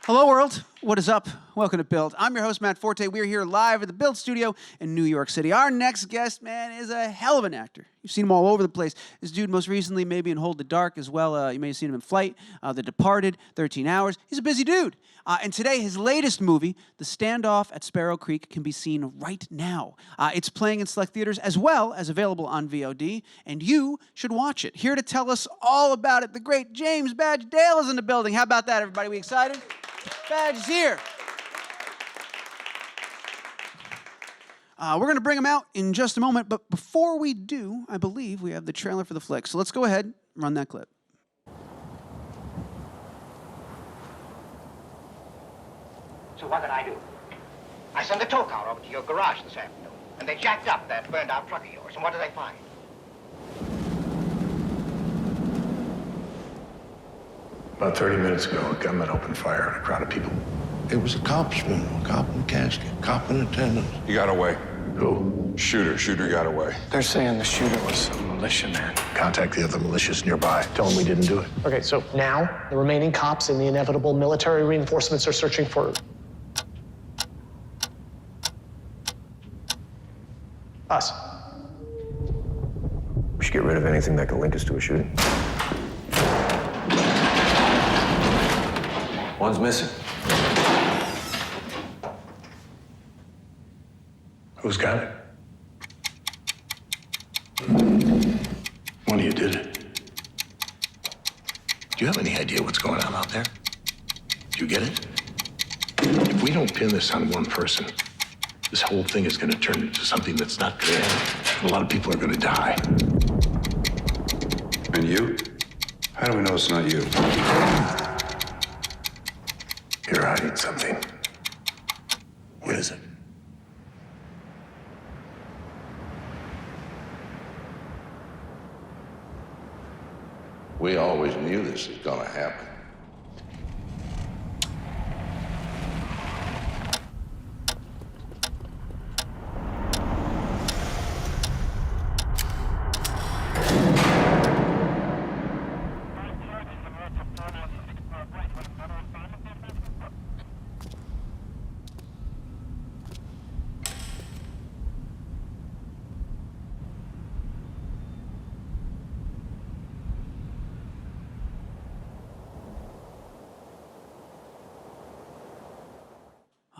Hello, world. What is up? Welcome to Build. I'm your host, Matt Forte. We're here live at the Build studio in New York City. Our next guest, man, is a hell of an actor. You've seen him all over the place. This dude most recently maybe in Hold the Dark as well. You may have seen him in Flight, The Departed, 13 Hours. He's a busy dude. And today, his latest movie, The Standoff at Sparrow Creek, can be seen right now. It's playing in select theaters as well as available on VOD, and you should watch it. Here to tell us all about it, the great James Badge Dale is in the building. How about that, everybody? We excited? Badge is here. We're going to bring him out in just a moment, but before we do, I believe we have the trailer for the flick. So let's go ahead and run that clip. So what did I do? I sent a tow car over to your garage this afternoon, and they jacked up that burned-out truck of yours. And what did they find? About 30 minutes ago, a gunman opened fire on a crowd of people. It was a cop's funeral, a cop in a casket, cop in attendance. He got away. Who? Shooter got away. They're saying the shooter was a militiaman. Contact the other militias nearby. Tell them we didn't do it. Okay, so now the remaining cops and the inevitable military reinforcements are searching for us. We should get rid of anything that can link us to a shooting. One's missing. Who's got it? One of you did it. Do you have any idea what's going on out there? Do you get it? If we don't pin this on one person, this whole thing is going to turn into something that's not going to end. A lot of people are going to die. And you? How do we know it's not you? You're hiding something. What is it? We always knew this was gonna happen.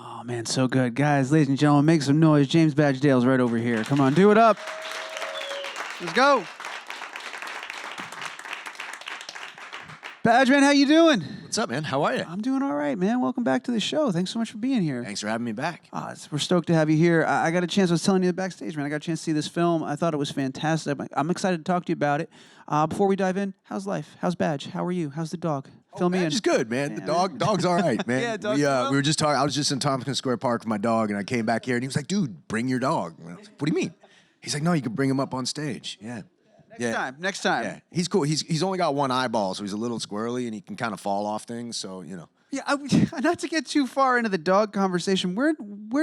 Oh, man, so good. Guys, ladies and gentlemen, make some noise. James Badge Dale's right over here. Come on, do it up. Let's go. Badge, man, how you doing? What's up, man? How are you? I'm doing all right, man. Welcome back to the show. Thanks so much for being here. Thanks for having me back. We're stoked to have you here. I got a chance, I was telling you backstage, man, I got a chance to see this film. I thought it was fantastic. I'm excited to talk to you about it. Before we dive in, how's life? How's Badge? How are you? How's the dog? Fill me in. Badge is good, man. The dog's all right, man. Yeah, dog's we well. were just talking. I was just in Tompkins Square Park with my dog, and I came back here, and he was like, "Dude, bring your dog." And I was like, "What do you mean?" He's like, "No, you can bring him up on stage." Yeah. Next time. Yeah, he's cool. He's only got one eyeball, so he's a little squirrely, and he can kind of fall off things. So Yeah, not to get too far into the dog conversation. Where'd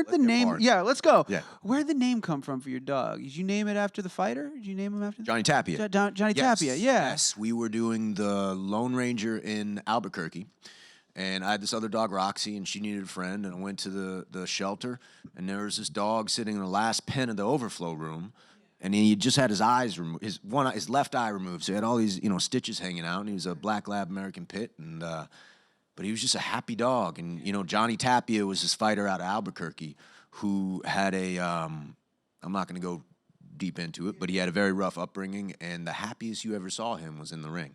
the name? hard. Yeah, let's go. Yeah. Where'd the name come from for your dog? Did you name it after the fighter? Did you name him after Johnny Tapia. Johnny Yes. Tapia? Yeah. Yes, we were doing the Lone Ranger in Albuquerque, and I had this other dog, Roxy, and she needed a friend, and I went to the shelter, and there was this dog sitting in the last pen of the overflow room, and he just had his eyes removed, his left eye removed, so he had all these stitches hanging out, and he was a black lab American pit, and but he was just a happy dog, and Johnny Tapia was this fighter out of Albuquerque who had a I'm not going to go deep into it, but he had a very rough upbringing, and the happiest you ever saw him was in the ring.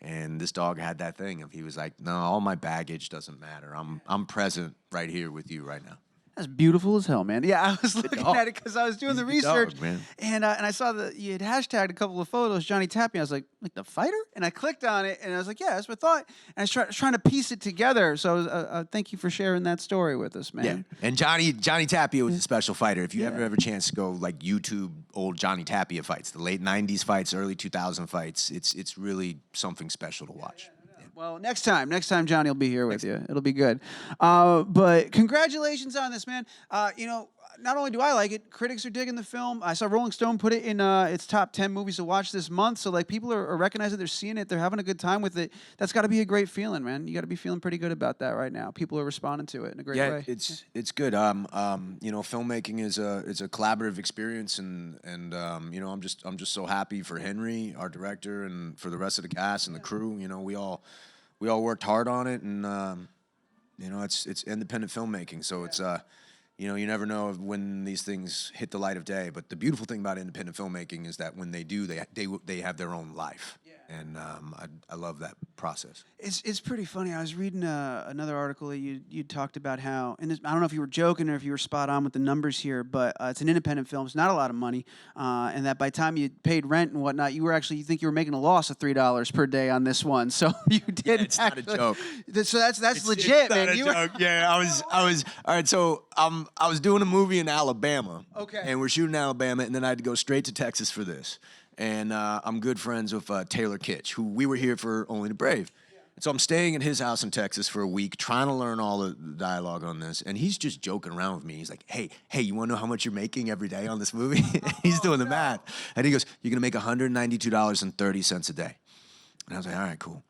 And this dog had that thing of he was like, no, all my baggage doesn't matter. I'm present right here with you right now. That's beautiful as hell, man. Yeah, I was looking dog. at it because I was doing the He's a good research, dog, man. and I saw that you had hashtagged a couple of photos, Johnny Tapia. I was like the fighter, and I clicked on it, and I was like, yeah, that's what I thought. And I was trying to piece it together. So thank you for sharing that story with us, man. Yeah, and Johnny Tapia was a special fighter. If you ever have a chance to go like YouTube old Johnny Tapia fights, the late '90s fights, early 2000 fights, it's really something special to watch. Well, next time Johnny will be here with you. It'll be good. But congratulations on this, man. not only do I like it, critics are digging the film. I saw Rolling Stone put it in its top 10 movies to watch this month. So like people are recognizing, they're seeing it, they're having a good time with it. That's got to be a great feeling, man. You got to be feeling pretty good about that right now. People are responding to it in a great way. It's good. You know, filmmaking is a collaborative experience, and you know, I'm just so happy for Henry, our director, and for the rest of the cast and the crew. You know, we all worked hard on it, and you know, it's independent filmmaking, so it's you know, you never know when these things hit the light of day. But the beautiful thing about independent filmmaking is that when they do, they have their own life. And I love that process. It's pretty funny. I was reading another article that you talked about how, and I don't know if you were joking or if you were spot on with the numbers here, but it's an independent film. It's not a lot of money, and that by the time you paid rent and whatnot, you think you were making a loss of $3 per day on this one. So you did. It's not a joke. So that's legit, it's man. Not a joke. Yeah, I was all right. So I was doing a movie in Alabama. Okay. And we're shooting in Alabama, and then I had to go straight to Texas for this. And I'm good friends with Taylor Kitsch, who we were here for Only the Brave. And so I'm staying at his house in Texas for a week, trying to learn all the dialogue on this. And he's just joking around with me. He's like, hey, you want to know how much you're making every day on this movie? He's doing the math. And he goes, you're going to make $192.30 a day. And I was like, all right, cool.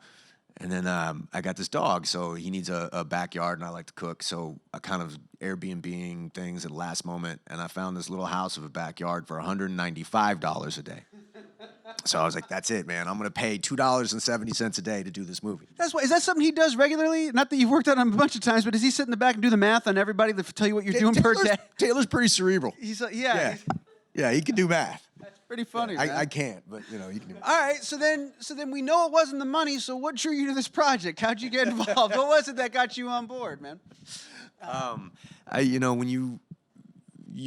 And then I got this dog, so he needs a backyard, and I like to cook. So I kind of Airbnb-ing things at the last moment, and I found this little house with a backyard for $195 a day. So I was like, that's it, man. I'm going to pay $2.70 a day to do this movie. Is that something he does regularly? Not that you've worked on him a bunch of times, but does he sit in the back and do the math on everybody to tell you what you're doing per day? Taylor's pretty cerebral. He's like, Yeah, he can do math. That's pretty funny, man. I can't, but you know, you can do math. All right, so then we know it wasn't the money. So what drew you to this project? How'd you get involved? What was it that got you on board, man? You know, when you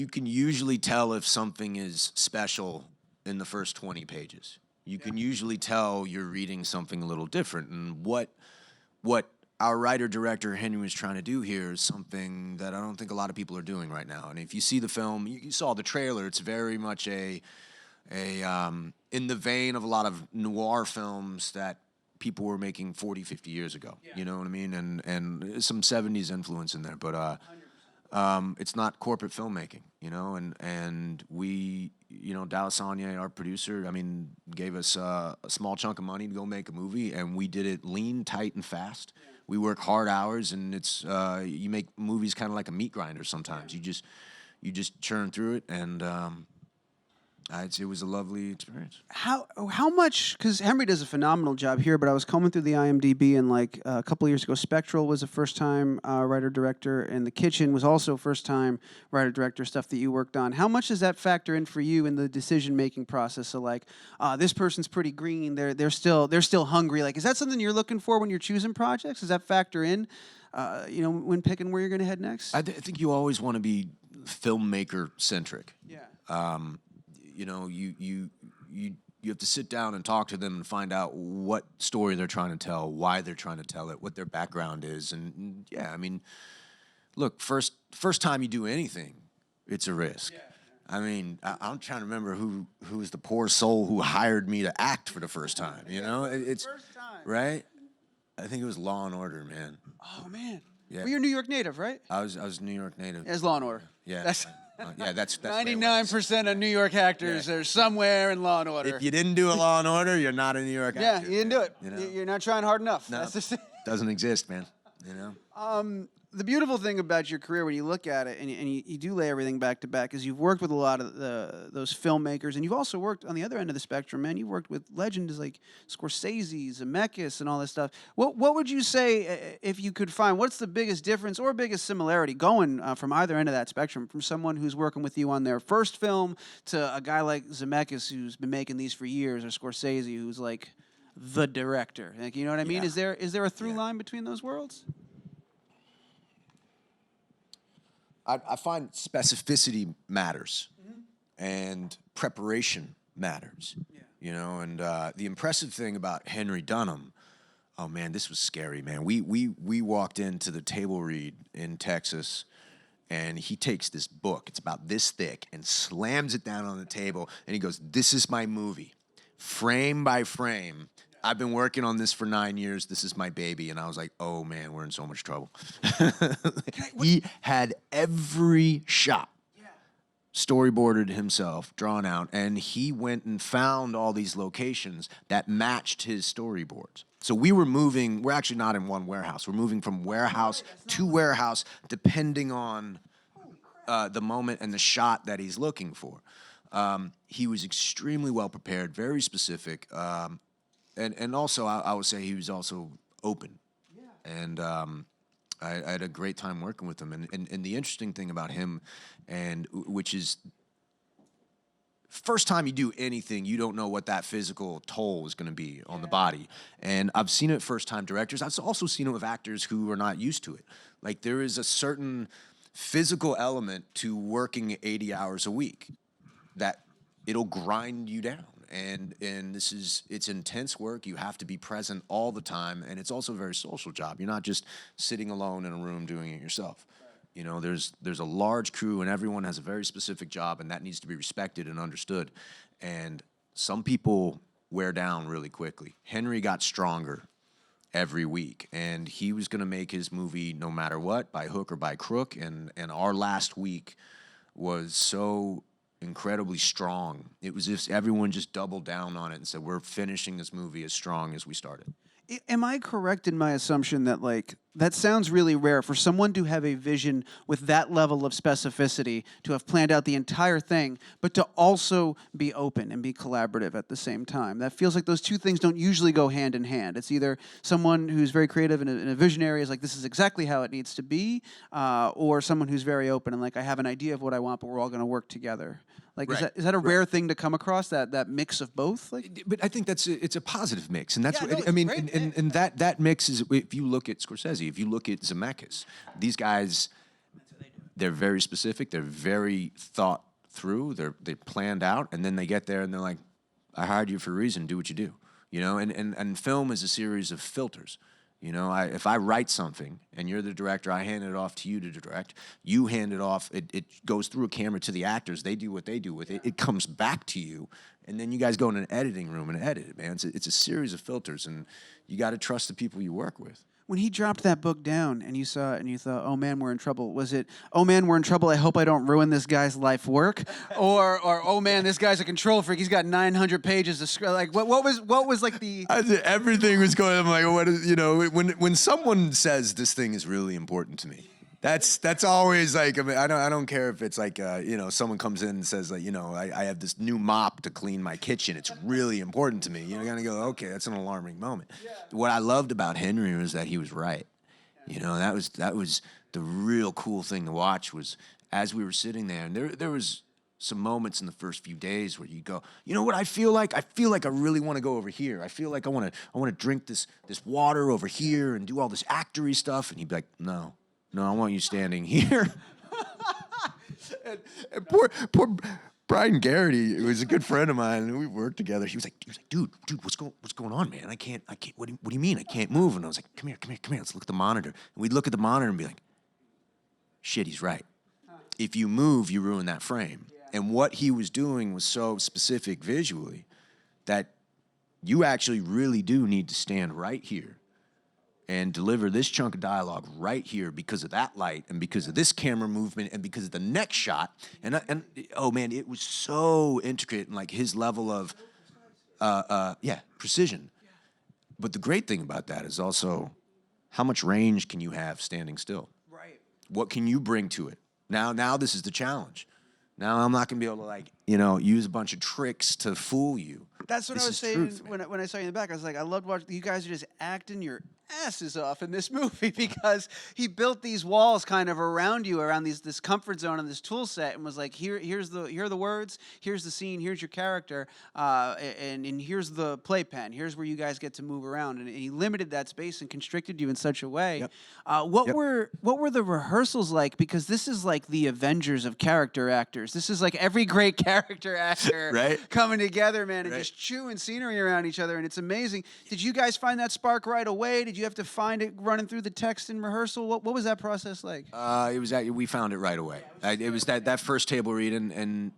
can usually tell if something is special in the first 20 pages. You can usually tell you're reading something a little different, and what our writer-director Henry was trying to do here is something that I don't think a lot of people are doing right now. And if you see the film, you saw the trailer, it's very much in the vein of a lot of noir films that people were making 40, 50 years ago. Yeah. You know what I mean? And some 70s influence in there. But it's not corporate filmmaking, you know? And we, you know, Dallas Saunier, our producer, I mean, gave us a small chunk of money to go make a movie, and we did it lean, tight, and fast. Yeah. We work hard hours, and it's you make movies kind of like a meat grinder sometimes. You just churn through it, and it was a lovely experience. How much? Because Henry does a phenomenal job here, but I was combing through the IMDb, and like a couple of years ago, Spectral was a first-time writer-director, and The Kitchen was also first-time writer-director stuff that you worked on. How much does that factor in for you in the decision-making process? So like, this person's pretty green, they're still hungry. Like, is that something you're looking for when you're choosing projects? Does that factor in, you know, when picking where you're going to head next? I think you always want to be filmmaker-centric. Yeah. You know, you have to sit down and talk to them and find out what story they're trying to tell, why they're trying to tell it, what their background is, and yeah, I mean, look, first time you do anything, it's a risk. Yeah. I mean, I'm trying to remember who's the poor soul who hired me to act for the first time. You know, it's first time, right? I think it was Law and Order, man. Oh man. Yeah. Well, you're New York native, right? I was New York native. As Law and Order. Yeah. That's 99% of New York actors are somewhere in Law and Order. If you didn't do a Law and Order, you're not a New York actor. Yeah, you didn't do it. You know? You're not trying hard enough. No, That's just doesn't exist, man. You know. The beautiful thing about your career when you look at it and you do lay everything back to back is you've worked with a lot of those filmmakers, and you've also worked on the other end of the spectrum, man. You've worked with legends like Scorsese, Zemeckis, and all this stuff. What would you say, if you could find, what's the biggest difference or biggest similarity going from either end of that spectrum, from someone who's working with you on their first film to a guy like Zemeckis who's been making these for years, or Scorsese who's like the director? Like, you know what I mean? Yeah. Is there a through line between those worlds? I find specificity matters, and preparation matters. Yeah. You know, and the impressive thing about Henry Dunham, oh man, this was scary, man. We walked into the table read in Texas, and he takes this book, it's about this thick, and slams it down on the table, and he goes, "This is my movie, frame by frame. I've been working on this for 9 years. This is my baby." And I was like, oh, man, we're in so much trouble. He had every shot. storyboarded himself, drawn out, and he went and found all these locations that matched his storyboards. So we're actually not in one warehouse. We're moving from warehouse to warehouse depending on the moment and the shot that he's looking for. He was extremely well prepared, very specific, and also I would say he was also open. And I had a great time working with him. And the interesting thing about him, which is, first time you do anything, you don't know what that physical toll is going to be on the body. And I've seen it first-time directors. I've also seen it with actors who are not used to it. Like, there is a certain physical element to working 80 hours a week that it'll grind you down. And it's intense work. You have to be present all the time, and it's also a very social job. You're not just sitting alone in a room doing it yourself. You know, there's a large crew, and everyone has a very specific job, and that needs to be respected and understood. And some people wear down really quickly. Henry got stronger every week, and he was going to make his movie no matter what, by hook or by crook. And our last week was so incredibly strong. It was as if everyone just doubled down on it and said, we're finishing this movie as strong as we started. Am I correct in my assumption that, like, that sounds really rare for someone to have a vision with that level of specificity, to have planned out the entire thing, but to also be open and be collaborative at the same time? That feels like those two things don't usually go hand in hand. It's either someone who's very creative and a visionary is like, this is exactly how it needs to be, or someone who's very open and like, I have an idea of what I want, but we're all going to work together. Like, Right. is that a rare thing to come across, that mix of both? Like, But I think it's a positive mix, and that's Yeah, what no, I mean. it's great, And that mix is, if you look at Scorsese, if you look at Zemeckis, these guys, they're very specific. They're very thought through. They're planned out, and then they get there and they're like, I hired you for a reason. Do what you do. You know, and film is a series of filters. You know, if I write something and you're the director, I hand it off to you to direct. You hand it off. It goes through a camera to the actors. They do what they do with it. It comes back to you, and then you guys go in an editing room and edit it, man. It's a series of filters, and you got to trust the people you work with. when he dropped that book down and you saw it and you thought, oh man, we're in trouble, was it, oh man, we're in trouble, I hope I don't ruin this guy's life work? Or oh man, this guy's a control freak, he's got 900 pages of script. Like, what was like the... Everything was going, I'm like, what is, you know, when someone says this thing is really important to me, that's always like, I mean, I don't care if it's like, you know, someone comes in and says like, you know, I have this new mop to clean my kitchen. It's really important to me. You're gonna go, okay, that's an alarming moment. Yeah. What I loved about Henry was that he was right. You know, that was the real cool thing to watch, was as we were sitting there, and there was some moments in the first few days where you go, you know what I feel like? I feel like I really want to go over here. I feel like I want to drink this water over here and do all this actory stuff. And he'd be like, no, I want you standing here. and poor Brian Garrity, who was a good friend of mine, and we worked together. He was like, dude, what's going on, man? I can't. What do you mean I can't move? And I was like, come here. Let's look at the monitor. And we'd look at the monitor and be like, shit, he's right. If you move, you ruin that frame. And what he was doing was so specific visually that you actually really do need to stand right here and deliver this chunk of dialogue right here because of that light and because of this camera movement and because of the next shot. And oh man, it was so intricate and like his level of precision. But the great thing about that is also how much range can you have standing still? Right. What can you bring to it? Now this is the challenge. Now I'm not gonna be able to, like, you know, use a bunch of tricks to fool you. That's what This I was is saying truth, when I saw you in the back. I was like, I loved watching you guys are just acting your asses off in this movie because he built these walls kind of around you, around this comfort zone and this tool here are the words, here's the scene, here's your character, and here's the playpen, here's where you guys get to move around, and he limited that space and constricted you in such a way. Yep. What were the rehearsals like? Because this is like the Avengers of character actors. This is like every great character actor Right. coming together, man, and Right. just chewing scenery around each other, and it's amazing. Did you guys find that spark right away? Did you have to find it running through the text in rehearsal? What was that process like? We found it right away. It was that first table read, and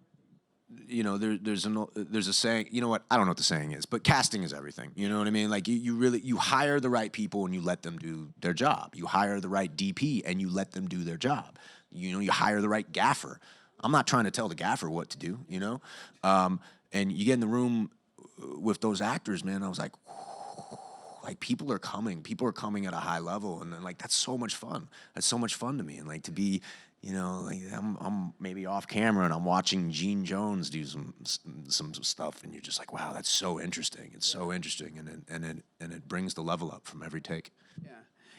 you know, there's a saying. You know what? I don't know what the saying is, but casting is everything. You know what I mean? Like you hire the right people and you let them do their job. You hire the right DP and you let them do their job. You know, you hire the right gaffer. I'm not trying to tell the gaffer what to do, you know? And you get in the room with those actors, man, I was like people are coming at a high level, and then like that's so much fun. That's so much fun to me, and like to be, you know, like I'm maybe off camera and I'm watching Gene Jones do some stuff, and you're just like, wow, that's so interesting. It's so interesting, and it brings the level up from every take. Yeah.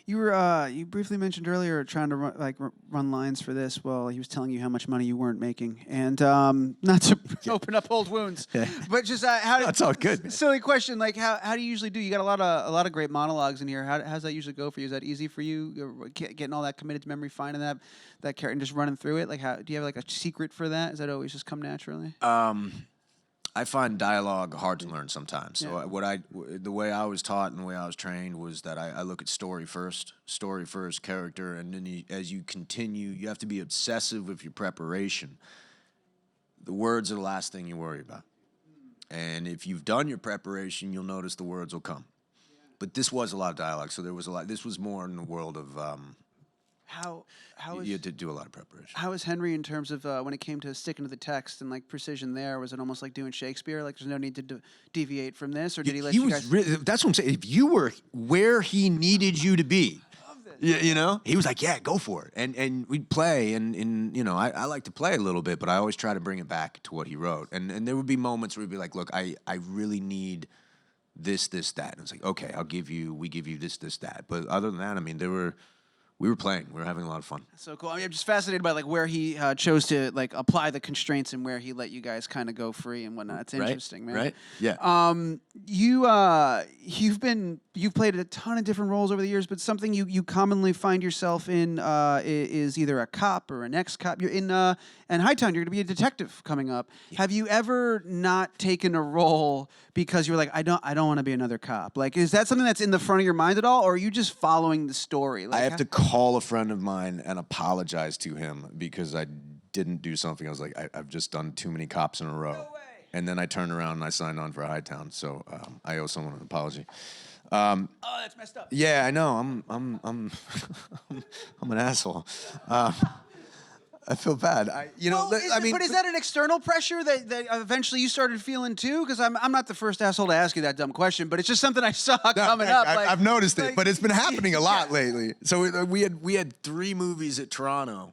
You were you briefly mentioned earlier trying to run lines for this. Well, he was telling you how much money you weren't making, and not to open up old wounds, but just how. That's all good, man. Silly question. Like how do you usually do? You got a lot of great monologues in here. How's that usually go for you? Is that easy for you? Getting all that committed to memory, finding that character, and just running through it. Like do you have like a secret for that? Does that always just come naturally? I find dialogue hard to learn sometimes. So the way I was taught and the way I was trained was that I look at story first, character, and then as you continue, you have to be obsessive with your preparation. The words are the last thing you worry about. And if you've done your preparation, you'll notice the words will come. But this was a lot of dialogue, so there was a lot. This was more in the world of you had to do a lot of preparation. How is Henry in terms of when it came to sticking to the text and like precision there? Was it almost like doing Shakespeare? Like there's no need to deviate from this, or did he let you guys? That's what I'm saying. If you were where he needed you to be, you know, he was like, yeah, go for it. And we'd play, and you know, I like to play a little bit, but I always try to bring it back to what he wrote. And there would be moments where he'd be like, look, I really need this, that. And it's like, okay, we give you this, that. But other than that, I mean, we were playing. We were having a lot of fun. That's so cool. I mean, I'm just fascinated by like where he chose to like apply the constraints and where he let you guys kind of go free and whatnot. It's interesting, man. Right? Yeah. You've played a ton of different roles over the years, but something you commonly find yourself in is either a cop or an ex-cop. You're in Hightown. You're going to be a detective coming up. Yeah. Have you ever not taken a role because you're like, I don't want to be another cop? Like, is that something that's in the front of your mind at all, or are you just following the story? Like, I have to call a friend of mine and apologize to him because I didn't do something. I was like, I've just done too many cops in a row. No way. And then I turned around and I signed on for Hightown, so I owe someone an apology. Oh, that's messed up. Yeah, I know. I'm an asshole. I feel bad. But is that an external pressure that eventually you started feeling too? Because I'm not the first asshole to ask you that dumb question, but it's just something I saw coming up. I've noticed it, but it's been happening a lot lately. So we had 3 movies at Toronto,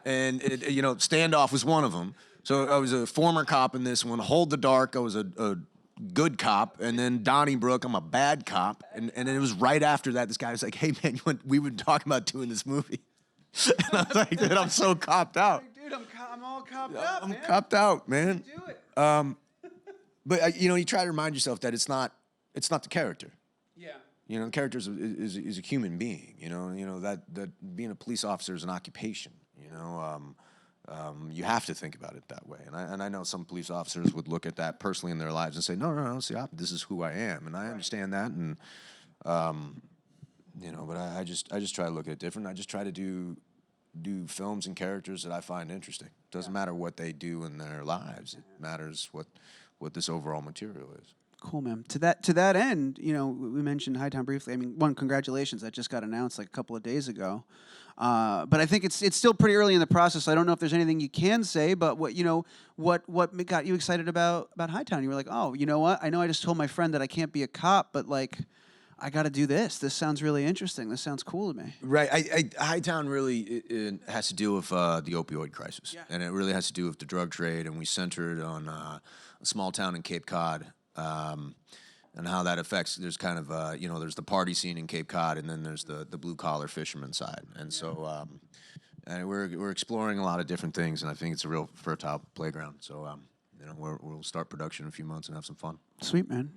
and Standoff was one of them. So I was a former cop in this one. Hold the Dark, I was a good cop, and then Donnybrook, I'm a bad cop, and then it was right after that. This guy was like, "Hey man, we were talking about doing this movie." And I was like, dude, I'm so copped out. Dude, I'm all copped up, I'm copped out, man. Do it. But you try to remind yourself that it's not the character. Yeah. You know, the character is a human being. You know that being a police officer is an occupation. You know, you have to think about it that way. And I know some police officers would look at that personally in their lives and say, no, see, this is who I am, and I understand that. And but I just try to look at it different. I just try to do films and characters that I find interesting. Doesn't matter what they do in their lives. It matters what this overall material is. Cool, man. To that end, we mentioned Hightown briefly. I mean, congratulations. That just got announced like a couple of days ago. But I think it's still pretty early in the process. So I don't know if there's anything you can say, but what got you excited about Hightown? You were like, oh, you know what? I know I just told my friend that I can't be a cop, but like, I got to do this. This sounds really interesting. This sounds cool to me. Right. Hightown really it has to deal with the opioid crisis, and it really has to do with the drug trade. And we centered on a small town in Cape Cod, and how that affects. There's kind of there's the party scene in Cape Cod, and then there's the blue collar fisherman side. And so and we're exploring a lot of different things, and I think it's a real fertile playground. So we'll start production in a few months and have some fun. Sweet, man.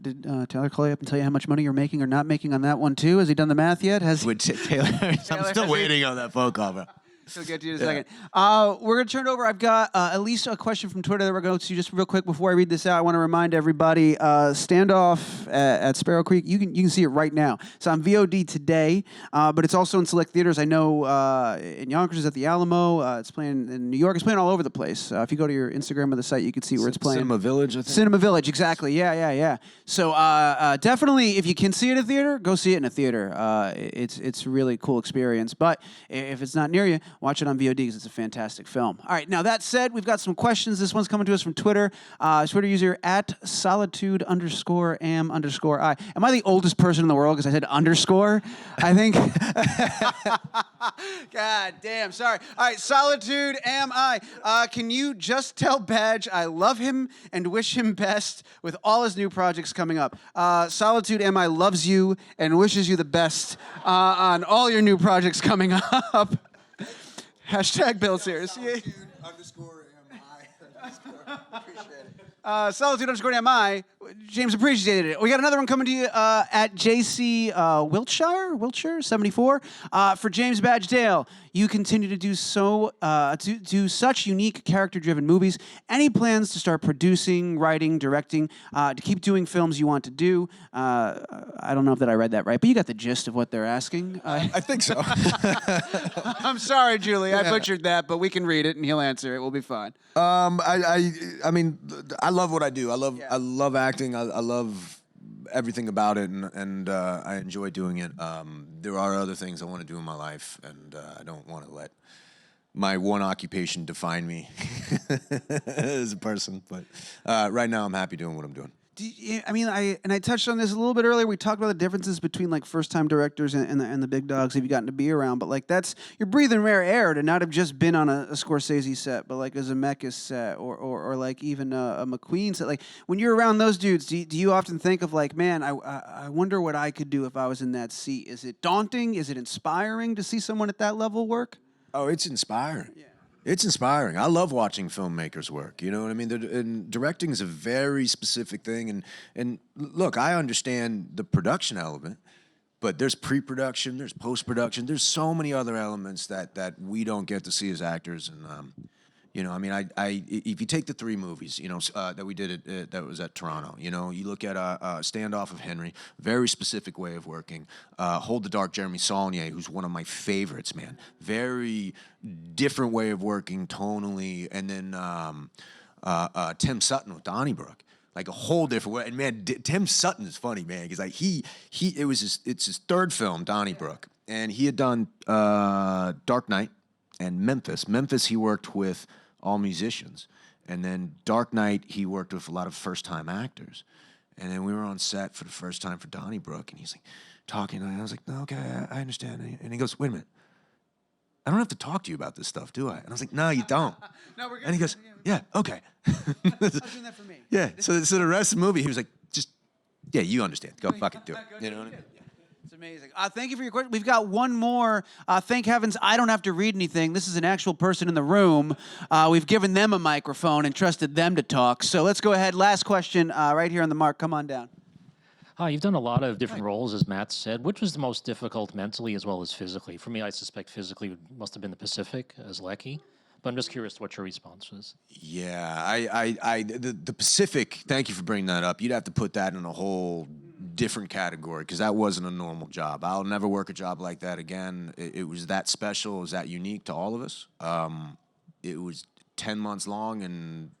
Did Taylor call you up and tell you how much money you're making or not making on that one too? Has he done the math yet? Taylor, I'm still waiting on that phone call, bro. We'll get to you in a second. We're going to turn it over. I've got at least a question from Twitter that we're going to just real quick before I read this out. I want to remind everybody, Standoff at Sparrow Creek, you can see it right now. It's on VOD today, but it's also in select theaters. I know in Yonkers it's at the Alamo. It's playing in New York. It's playing all over the place. If you go to your Instagram or the site, you can see where it's playing. Cinema Village, I think. Cinema Village, exactly. Yeah. So definitely, if you can see it in a theater, go see it in a theater. It's a really cool experience. But if it's not near you, watch it on VOD because it's a fantastic film. All right, now that said, we've got some questions. This one's coming to us from Twitter. Twitter user @solitude_am_I. Am I the oldest person in the world because I said underscore? I think. God damn, sorry. All right, Solitude am I. Can you just tell Badge I love him and wish him best with all his new projects coming up? Solitude am I loves you and wishes you the best on all your new projects coming up. Hashtag Build Series. Solitude underscore am I. Appreciate it. Solitude underscore am I. James appreciated it. We got another one coming to you at JC Wiltshire 74. For James Badge Dale, you continue to do such unique character-driven movies. Any plans to start producing, writing, directing, to keep doing films you want to do? I don't know if I read that right, but you got the gist of what they're asking. I think so. I'm sorry, Julie. I butchered that, but we can read it and he'll answer it. We'll be fine. I mean, I love what I do. I love acting. I love everything about it, and I enjoy doing it. There are other things I want to do in my life, and I don't want to let my one occupation define me as a person. But right now, I'm happy doing what I'm doing. I touched on this a little bit earlier. We talked about the differences between like first-time directors and the big dogs have you gotten to be around. But like you're breathing rare air to not have just been on a Scorsese set, but like a Zemeckis set or like even a McQueen set. Like when you're around those dudes, do you often think of like, man, I wonder what I could do if I was in that seat? Is it daunting? Is it inspiring to see someone at that level work? Oh, it's inspiring. Yeah. It's inspiring. I love watching filmmakers work. You know what I mean? And directing is a very specific thing. And look, I understand the production element, but there's pre-production, there's post-production, there's so many other elements that we don't get to see as actors. And you know, I mean, if you take the 3 movies, you know, that we did that was at Toronto, you know, you look at Standoff of Henry, very specific way of working. Hold the Dark, Jeremy Saulnier, who's one of my favorites, man. Very different way of working tonally. And then Tim Sutton with Donnybrook. Like a whole different way. And man, Tim Sutton is funny, man, because like it's his 3rd film, Donnybrook, and he had done Dark Knight and Memphis. Memphis, he worked with all musicians, and then Dark Knight, he worked with a lot of first-time actors. And then we were on set for the first time for Donnybrook, and he's like talking, and I was like, no, okay, I understand. And he goes, wait a minute. I don't have to talk to you about this stuff, do I? And I was like, no, you don't. No, we're good. And he goes, yeah, okay. I was doing that for me. Yeah, so the rest of the movie, he was like, yeah, you understand. Go fucking do it. You know what I mean? It's amazing. Thank you for your question. We've got one more. Thank heavens I don't have to read anything. This is an actual person in the room. We've given them a microphone and trusted them to talk. So let's go ahead. Last question right here on the mark. Come on down. Hi, you've done a lot of different roles, as Matt said. Which was the most difficult mentally as well as physically? For me, I suspect physically must have been the Pacific as Lecky. But I'm just curious what your response was. Yeah, the Pacific, thank you for bringing that up. You'd have to put that in a whole different category because that wasn't a normal job. I'll never work a job like that again. It was that special. It was that unique to all of us. It was 10 months long, and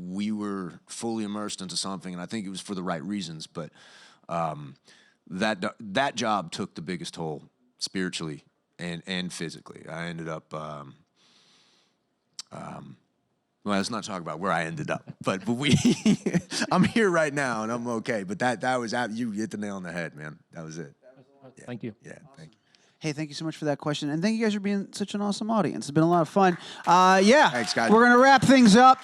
we were fully immersed into something, and I think it was for the right reasons. But that job took the biggest toll spiritually and physically. I ended up... well, let's not talk about where I ended up, but I'm here right now and I'm okay. But that was you hit the nail on the head, man. That was it. Yeah. Thank you. Yeah, thank you. Hey, thank you so much for that question. And thank you guys for being such an awesome audience. It's been a lot of fun. Yeah, thanks, guys. We're going to wrap things up.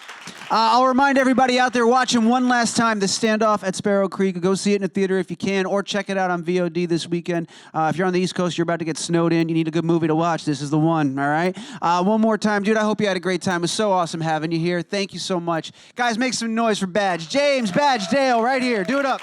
I'll remind everybody out there watching one last time the Standoff at Sparrow Creek. Go see it in a theater if you can, or check it out on VOD this weekend. If you're on the East Coast, you're about to get snowed in, you need a good movie to watch, this is the one, all right? One more time, dude, I hope you had a great time. It was so awesome having you here. Thank you so much. Guys, make some noise for Badge. James Badge Dale right here. Do it up.